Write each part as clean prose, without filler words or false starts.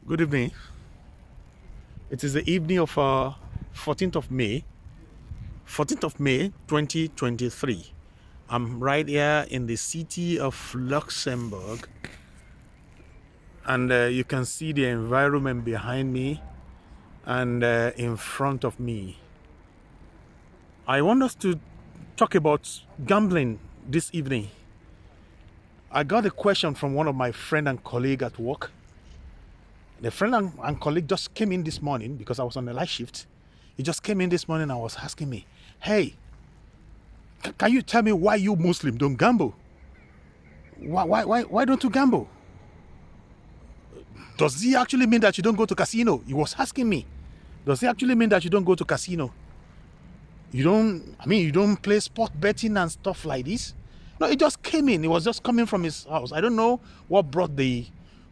Good evening. It is the evening of 14th of May, 2023. I'm right here in the city of Luxembourg, and you can see the environment behind me and in front of me. I want us to talk about gambling this evening. I got a question from one of my friend and colleague at work. The friend and colleague just came in this morning because I was on the night shift. He just came in this morning and was asking me, hey, can you tell me why you Muslim don't gamble? Why don't you gamble? Does it actually mean that you don't go to casino? He was asking me. Does it actually mean that you don't go to casino? You don't play sport betting and stuff like this? No, he just came in. He was just coming from his house. I don't know what brought the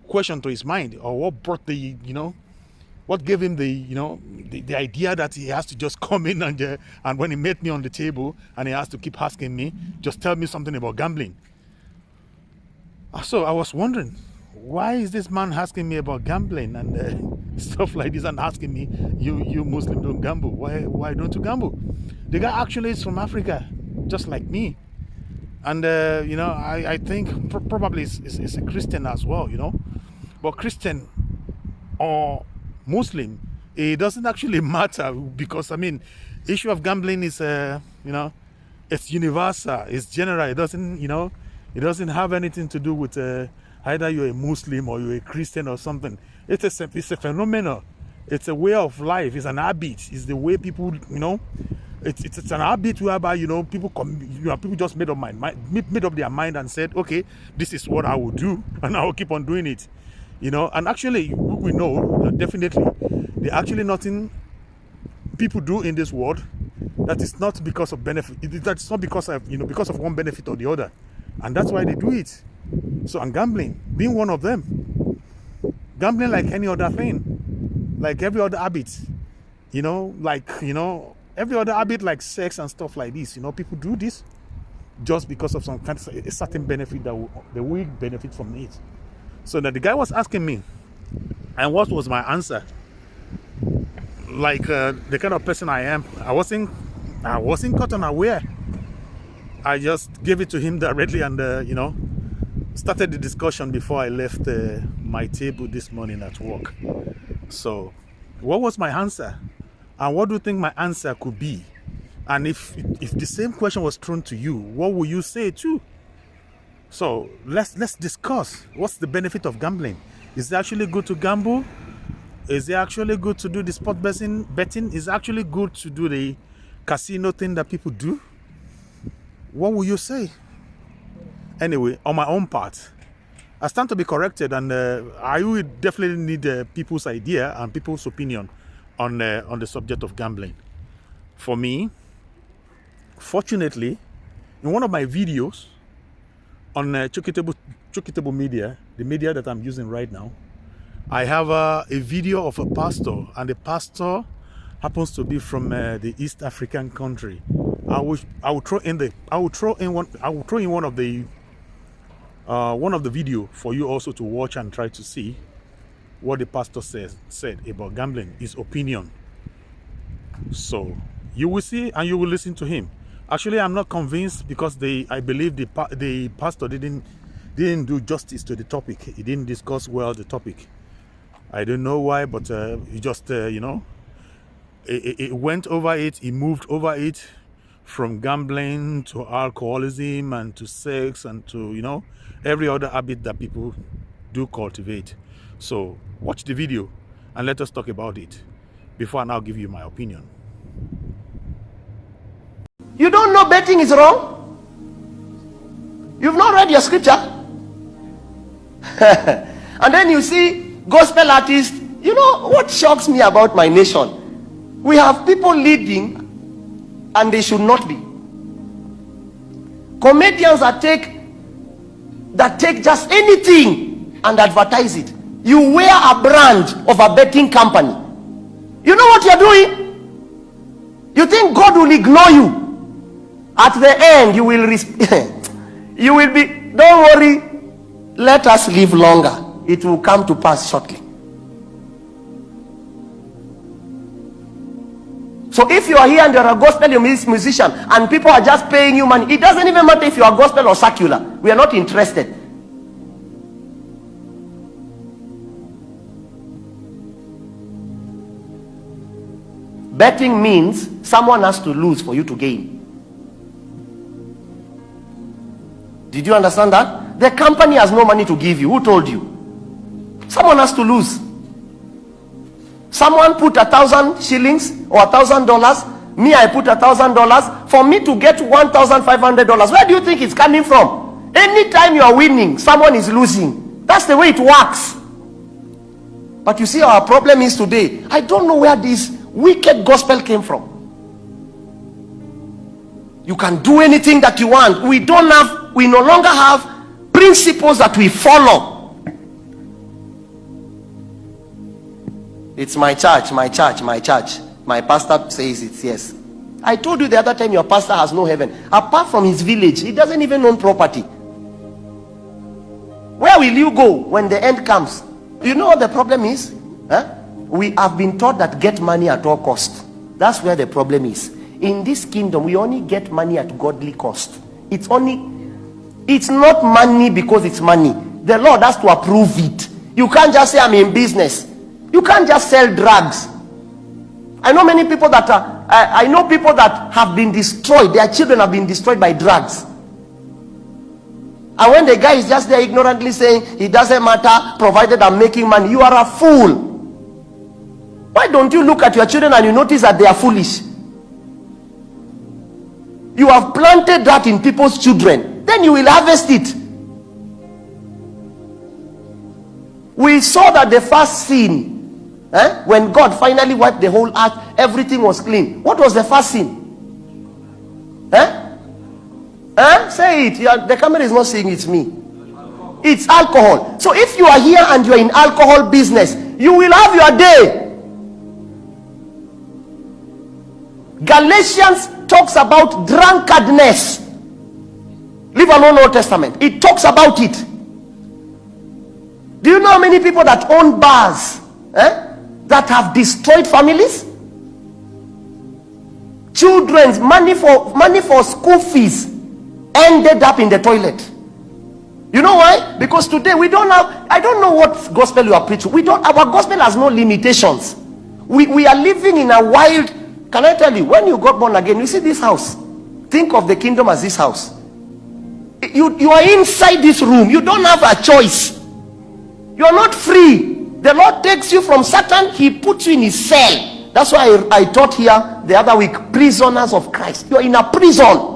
question to his mind, or what brought the, what gave him the idea that he has to just come in and when he met me on the table and he has to keep asking me, just tell me something about gambling. So I was wondering, why is this man asking me about gambling and stuff like this, and asking me, you Muslim don't gamble? Why don't you gamble? The guy actually is from Africa, just like me. And I think probably is a Christian as well, but Christian or Muslim, it doesn't actually matter, because issue of gambling is it's universal, it's general. It doesn't have anything to do with either you're a Muslim or you're a Christian or something. It's a phenomenon. It's a way of life. It's an habit. It's the way people, it's an habit whereby people just made up their mind and said, okay, this is what I will do, and I will keep on doing it. And actually we know that definitely there actually nothing people do in this world that is not because of benefit. That's not because of one benefit or the other, and that's why they do it. So, and gambling being one of them. Gambling, like any other thing, like every other habit, every other habit, like sex and stuff like this. People do this just because of some kind of a certain benefit that they will benefit from it. So that the guy was asking me, and what was my answer? Like the kind of person I am, I wasn't caught unaware. I just gave it to him directly, and started the discussion before I left my table this morning at work. So, what was my answer? And what do you think my answer could be? And if the same question was thrown to you, what would you say too? So let's discuss. What's the benefit of gambling? Is it actually good to gamble? Is it actually good to do the sport betting? Is it actually good to do the casino thing that people do? What will you say? Anyway, on my own part, I stand to be corrected, and I will definitely need people's idea and people's opinion on the subject of gambling. For me, fortunately, in one of my videos on Chukitable Media, the media that I'm using right now, I have a video of a pastor, and the pastor happens to be from the East African country. I will throw in one of the video for you also to watch and try to see what the pastor said about gambling, his opinion. So you will see and you will listen to him. Actually, I'm not convinced, because I believe the pastor didn't do justice to the topic. He didn't discuss well the topic. I don't know why, but he just it went over it. He moved over it from gambling to alcoholism and to sex and to every other habit that people do cultivate. So watch the video and let us talk about it before I now give you my opinion. You don't know betting is wrong? You've not read your scripture? And then you see gospel artists. What shocks me about my nation? We have people leading and they should not be. Comedians that take just anything and advertise it. You wear a brand of a betting company. You know what you're doing? You think God will ignore you? At the end, you will be, don't worry, let us live longer. It will come to pass shortly. So if you are here and you're a gospel musician and people are just paying you money, it doesn't even matter if you are gospel or secular. We are not interested. Betting means someone has to lose for you to gain. Did you understand that? The company has no money to give you. Who told you? Someone has to lose. Someone put 1,000 shillings or $1,000. Me, I put $1,000. For me to get $1,500. Where do you think it's coming from? Anytime you are winning, someone is losing. That's the way it works. But you see, our problem is today, I don't know where this wicked gospel came from. You can do anything that you want. We no longer have principles that we follow. It's my church, my church, my church. My pastor says it's yes. I told you the other time, your pastor has no heaven. Apart from his village, he doesn't even own property. Where will you go when the end comes? You know what the problem is? We have been taught that get money at all cost. That's where the problem is. In this kingdom, we only get money at godly cost. It's not money because it's money. The Lord has to approve it. You can't just say, I'm in business. You can't just sell drugs. I know many people that I know people that have been destroyed. Their children have been destroyed by drugs. And when the guy is just there ignorantly saying, it doesn't matter, provided I'm making money, you are a fool. Why don't you look at your children and you notice that they are foolish? You have planted that in people's children. Then you will harvest it. We saw that the first sin, when God finally wiped the whole earth, everything was clean. What was the first sin? Say it. The camera is not saying it's me. It's alcohol. So if you are here and you are in alcohol business, you will have your day. Galatians talks about drunkardness. Leave alone Old Testament. It talks about it. Do you know how many people that own bars that have destroyed families? Children's money for school fees ended up in the toilet. You know why? Because today we don't have, I don't know what gospel you are preaching. Our gospel has no limitations. We are living in a wild. Can I tell you, when you got born again, you see this house. Think of the kingdom as this house. You are inside this room. You don't have a choice. You are not free. The Lord takes you from Satan. He puts you in his cell. That's why I taught here the other week, prisoners of Christ. You are in a prison.